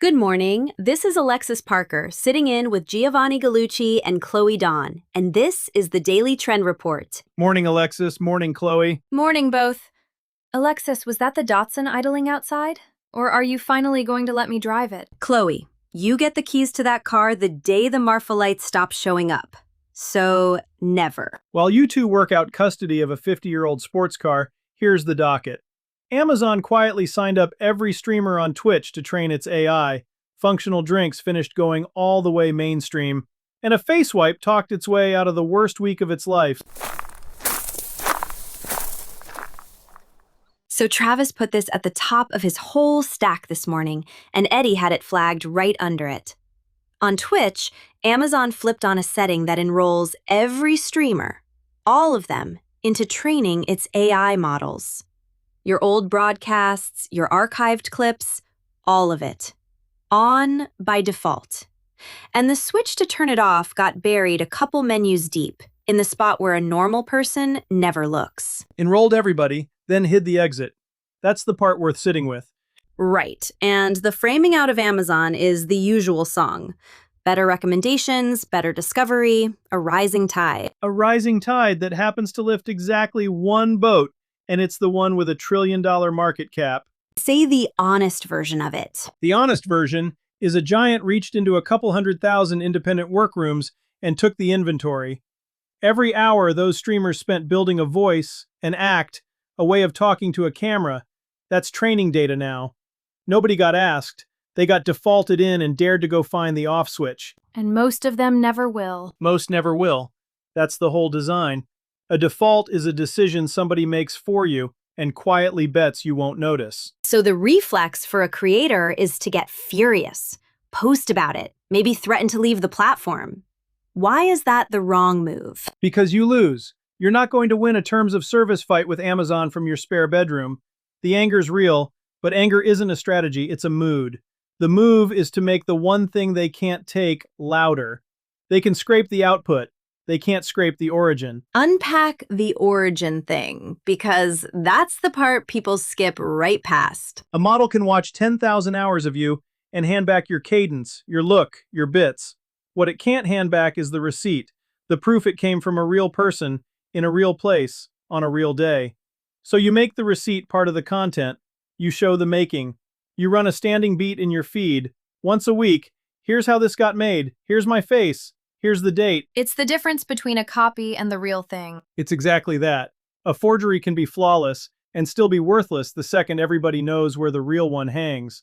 Good morning. This is Alexis Parker, sitting in with Giovanni Gallucci and Chloe Dawn, and this is the Daily Trend Report. Morning, Alexis. Morning, Chloe. Morning, both. Alexis, was that the Datsun idling outside? Or are you finally going to let me drive it? Chloe, you get the keys to that car the day the Marfa lights stop showing up. So, never. While you two work out custody of a 50-year-old sports car, here's the docket. Amazon quietly signed up every streamer on Twitch to train its AI. Functional drinks finished going all the way mainstream. And a face wipe talked its way out of the worst week of its life. So Travis put this at the top of his whole stack this morning, and Eddie had it flagged right under it. On Twitch, Amazon flipped on a setting that enrolls every streamer, all of them, into training its AI models. Your old broadcasts, your archived clips, all of it. On by default. And the switch to turn it off got buried a couple menus deep, in the spot where a normal person never looks. Enrolled everybody, then hid the exit. That's the part worth sitting with. Right, and the framing out of Amazon is the usual song. Better recommendations, better discovery, a rising tide. A rising tide that happens to lift exactly one boat, and it's the one with $1 trillion market cap. Say the honest version of it. The honest version is a giant reached into a couple 100,000 independent workrooms and took the inventory. Every hour those streamers spent building a voice, an act, a way of talking to a camera. That's training data now. Nobody got asked. They got defaulted in and dared to go find the off switch. And most of them never will. Most never will. That's the whole design. A default is a decision somebody makes for you and quietly bets you won't notice. So the reflex for a creator is to get furious, post about it, maybe threaten to leave the platform. Why is that the wrong move? Because you lose. You're not going to win a terms of service fight with Amazon from your spare bedroom. The anger's real, but anger isn't a strategy, it's a mood. The move is to make the one thing they can't take louder. They can scrape the output. They can't scrape the origin. Unpack the origin thing, because that's the part people skip right past. A model can watch 10,000 hours of you and hand back your cadence, your look, your bits. What it can't hand back is the receipt, the proof it came from a real person, in a real place, on a real day. So you make the receipt part of the content. You show the making. You run a standing beat in your feed. Once a week, here's how this got made. Here's my face. Here's the date. It's the difference between a copy and the real thing. It's exactly that. A forgery can be flawless and still be worthless the second everybody knows where the real one hangs.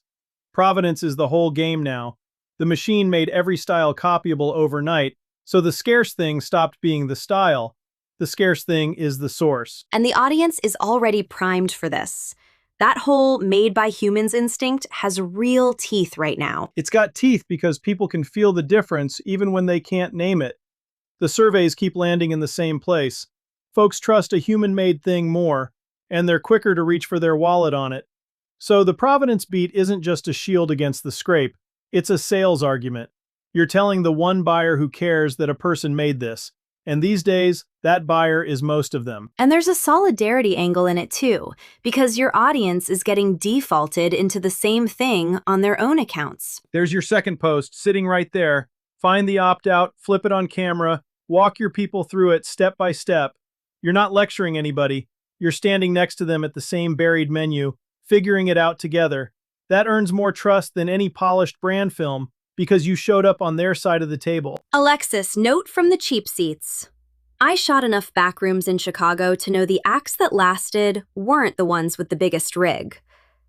Provenance is the whole game now. The machine made every style copyable overnight, so the scarce thing stopped being the style. The scarce thing is the source. And the audience is already primed for this. That whole made by humans instinct has real teeth right now. It's got teeth because people can feel the difference even when they can't name it. The surveys keep landing in the same place. Folks trust a human-made thing more, and they're quicker to reach for their wallet on it. So the provenance beat isn't just a shield against the scrape, it's a sales argument. You're telling the one buyer who cares that a person made this. And these days, that buyer is most of them. And there's a solidarity angle in it too, because your audience is getting defaulted into the same thing on their own accounts. There's your second post, sitting right there. Find the opt-out, flip it on camera, walk your people through it step by step. You're not lecturing anybody. You're standing next to them at the same buried menu, figuring it out together. That earns more trust than any polished brand film, because you showed up on their side of the table. Alexis, note from the cheap seats. I shot enough backrooms in Chicago to know the acts that lasted weren't the ones with the biggest rig.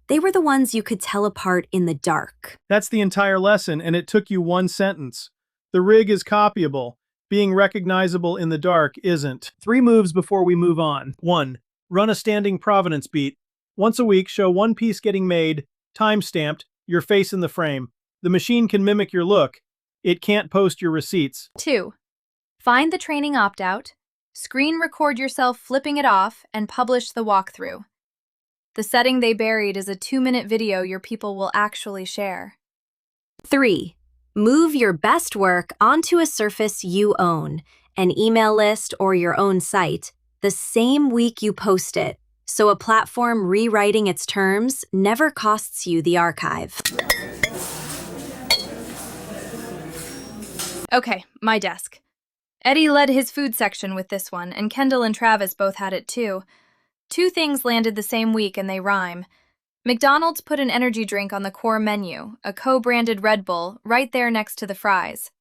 They were the ones you could tell apart in the dark. That's the entire lesson, and it took you one sentence. The rig is copyable. Being recognizable in the dark isn't. 3 moves before we move on. 1. Run a standing provenance beat. Once a week, show one piece getting made, time-stamped, your face in the frame. The machine can mimic your look. It can't post your receipts. 2. Find the training opt-out, screen record yourself flipping it off, and publish the walkthrough. The setting they buried is a 2-minute video your people will actually share. 3. Move your best work onto a surface you own, an email list or your own site, the same week you post it, so a platform rewriting its terms never costs you the archive. Okay, my desk. Eddie led his food section with this one, and Kendall and Travis both had it too. Two things landed the same week and they rhyme. McDonald's put an energy drink on the core menu, a co-branded Red Bull, right there next to the fries.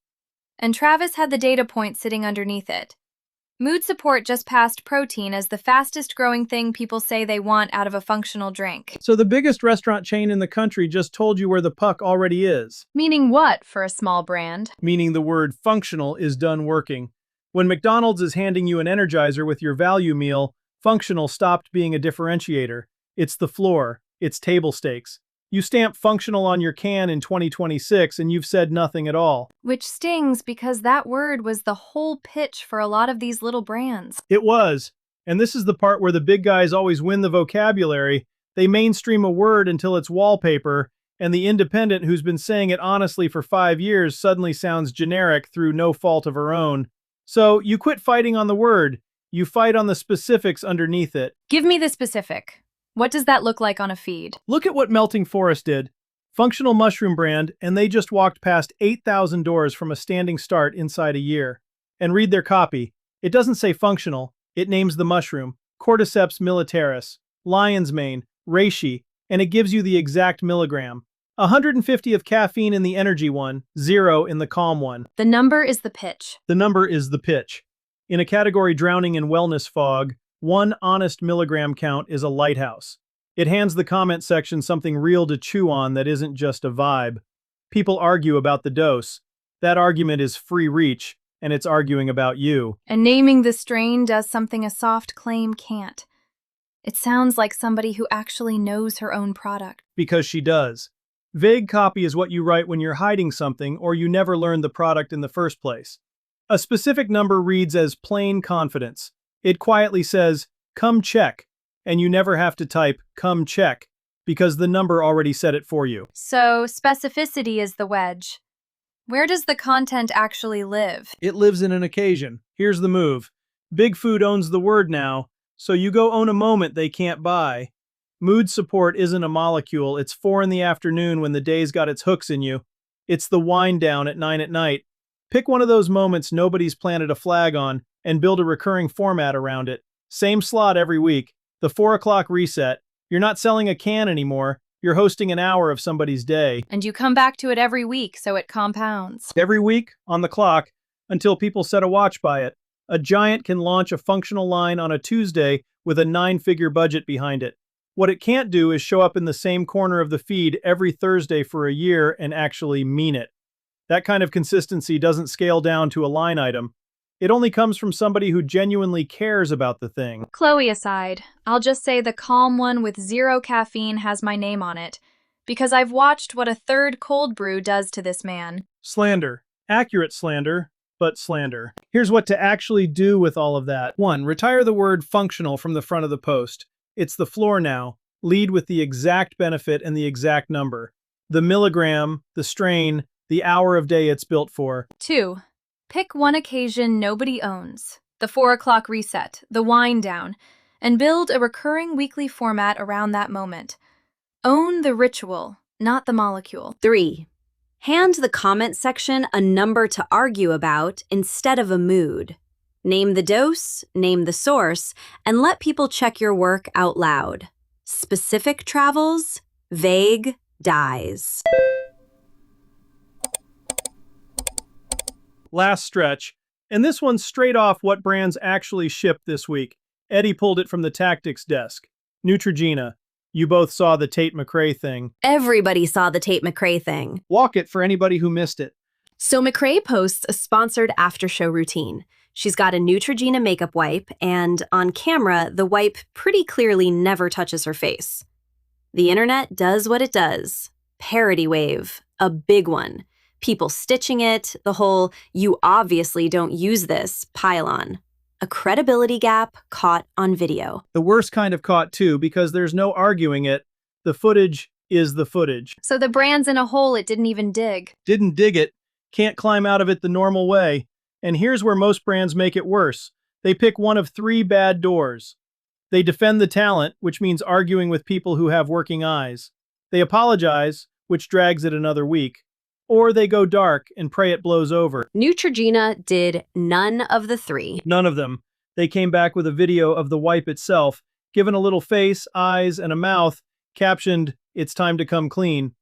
And Travis had the data point sitting underneath it. Mood support just passed protein as the fastest growing thing people say they want out of a functional drink. So the biggest restaurant chain in the country just told you where the puck already is. Meaning what for a small brand? Meaning the word functional is done working. When McDonald's is handing you an Energizer with your value meal, functional stopped being a differentiator. It's the floor. It's table stakes. You stamp functional on your can in 2026 and you've said nothing at all. Which stings because that word was the whole pitch for a lot of these little brands. It was. And this is the part where the big guys always win the vocabulary. They mainstream a word until it's wallpaper, and the independent who's been saying it honestly for 5 years suddenly sounds generic through no fault of her own. So you quit fighting on the word. You fight on the specifics underneath it. Give me the specific. What does that look like on a feed? Look at what Melting Forest did. Functional mushroom brand, and they just walked past 8,000 doors from a standing start inside a year. And read their copy. It doesn't say functional. It names the mushroom, Cordyceps militaris, lion's mane, reishi, and it gives you the exact milligram. 150 of caffeine in the energy one, 0 in the calm one. The number is the pitch. The number is the pitch. In a category drowning in wellness fog, 1 honest milligram count is a lighthouse. It hands the comment section something real to chew on that isn't just a vibe. People argue about the dose. That argument is free reach, and it's arguing about you. And naming the strain does something a soft claim can't. It sounds like somebody who actually knows her own product. Because she does. Vague copy is what you write when you're hiding something or you never learned the product in the first place. A specific number reads as plain confidence. It quietly says, "Come check," and you never have to type, "Come check," because the number already said it for you. So specificity is the wedge. Where does the content actually live? It lives in an occasion. Here's the move. Big Food owns the word now, so you go own a moment they can't buy. Mood support isn't a molecule. It's 4 in the afternoon when the day's got its hooks in you. It's the wind down at 9 at night. Pick one of those moments nobody's planted a flag on and build a recurring format around it. Same slot every week. The 4 o'clock reset. You're not selling a can anymore. You're hosting an hour of somebody's day. And you come back to it every week, so it compounds. Every week, on the clock, until people set a watch by it. A giant can launch a functional line on a Tuesday with a 9-figure budget behind it. What it can't do is show up in the same corner of the feed every Thursday for a year and actually mean it. That kind of consistency doesn't scale down to a line item. It only comes from somebody who genuinely cares about the thing. Chloe aside, I'll just say the calm one with 0 caffeine has my name on it, because I've watched what a third cold brew does to this man. Slander. Accurate slander, but slander. Here's what to actually do with all of that. 1. Retire the word functional from the front of the post. It's the floor now. Lead with the exact benefit and the exact number. The milligram, the strain, the hour of day it's built for. 2. Pick one occasion nobody owns, the 4 o'clock reset, the wind down, and build a recurring weekly format around that moment. Own the ritual, not the molecule. 3. Hand the comment section a number to argue about instead of a mood. Name the dose, name the source, and let people check your work out loud. Specific travels, vague dies. Last stretch, and this one's straight off what brands actually shipped this week. Eddie pulled it from the tactics desk. Neutrogena. You both saw the Tate McRae thing. Everybody saw the Tate McRae thing. Walk it for anybody who missed it. So McRae posts a sponsored after-show routine. She's got a Neutrogena makeup wipe, and on camera, the wipe pretty clearly never touches her face. The internet does what it does. Parody wave, a big one. People stitching it, the whole "you obviously don't use this" pile-on. A credibility gap caught on video. The worst kind of caught too, because there's no arguing it. The footage is the footage. So the brand's in a hole it didn't even dig. Didn't dig it, can't climb out of it the normal way. And here's where most brands make it worse. They pick one of 3 bad doors. They defend the talent, which means arguing with people who have working eyes. They apologize, which drags it another week. or they go dark and pray it blows over. Neutrogena did none of the three. None of them. They came back with a video of the wipe itself, given a little face, eyes, and a mouth, captioned, "It's time to come clean."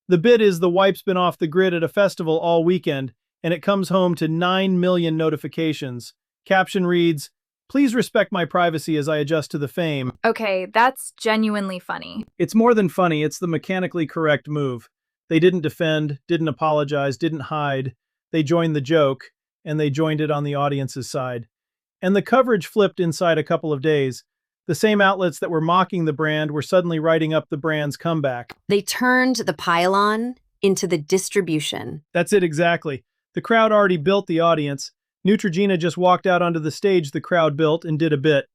The bit is the wipe's been off the grid at a festival all weekend, and it comes home to 9 million notifications. Caption reads, "Please respect my privacy as I adjust to the fame." Okay, that's genuinely funny. It's more than funny, it's the mechanically correct move. They didn't defend, didn't apologize, didn't hide. They joined the joke, and they joined it on the audience's side. And the coverage flipped inside a couple of days. The same outlets that were mocking the brand were suddenly writing up the brand's comeback. They turned the pylon into the distribution. That's it exactly. The crowd already built the audience. Neutrogena just walked out onto the stage the crowd built and did a bit.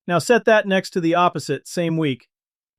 Now set that next to the opposite, same week.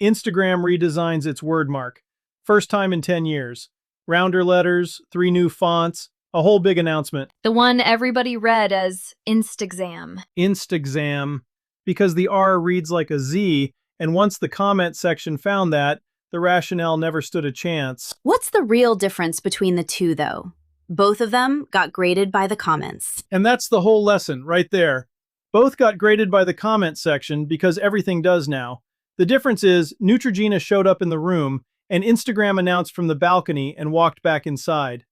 Instagram redesigns its wordmark. First time in 10 years. Rounder letters, 3 new fonts, a whole big announcement. The one everybody read as Instaxam. Instaxam, because the R reads like a Z, and once the comment section found that, the rationale never stood a chance. What's the real difference between the two, though? Both of them got graded by the comments. And that's the whole lesson, right there. Both got graded by the comment section because everything does now. The difference is, Neutrogena showed up in the room, and Instagram announced from the balcony and walked back inside.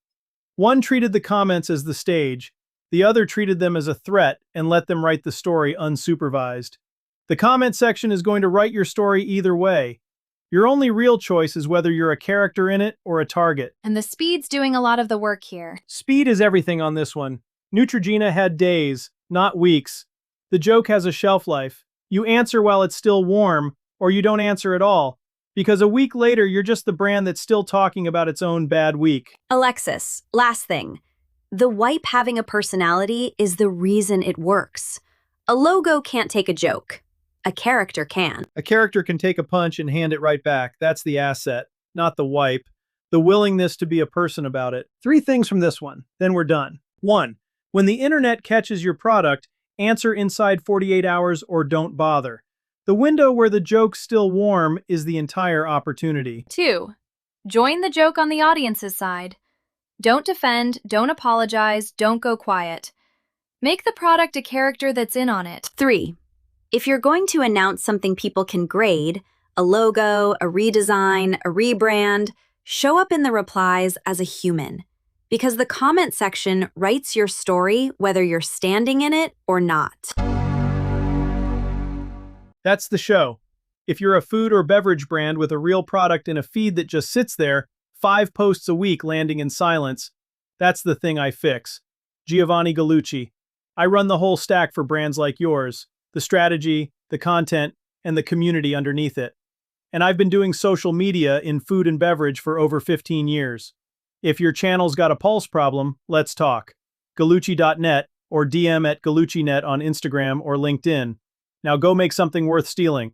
One treated the comments as the stage, the other treated them as a threat and let them write the story unsupervised. The comment section is going to write your story either way. Your only real choice is whether you're a character in it or a target. And the speed's doing a lot of the work here. Speed is everything on this one. Neutrogena had days, not weeks. The joke has a shelf life. You answer while it's still warm, or you don't answer at all. Because a week later, you're just the brand that's still talking about its own bad week. Alexis, last thing. The wipe having a personality is the reason it works. A logo can't take a joke. A character can. A character can take a punch and hand it right back. That's the asset, not the wipe. The willingness to be a person about it. 3 things from this one, then we're done. 1. When the internet catches your product, answer inside 48 hours or don't bother. The window where the joke's still warm is the entire opportunity. 2. Join the joke on the audience's side. Don't defend, don't apologize, don't go quiet. Make the product a character that's in on it. 3. If you're going to announce something people can grade, a logo, a redesign, a rebrand, show up in the replies as a human. Because the comment section writes your story whether you're standing in it or not. That's the show. If you're a food or beverage brand with a real product in a feed that just sits there, 5 posts a week landing in silence, that's the thing I fix. Giovanni Gallucci. I run the whole stack for brands like yours. The strategy, the content, and the community underneath it. And I've been doing social media in food and beverage for over 15 years. If your channel's got a pulse problem, let's talk. Gallucci.net or DM at GallucciNet on Instagram or LinkedIn. Now go make something worth stealing.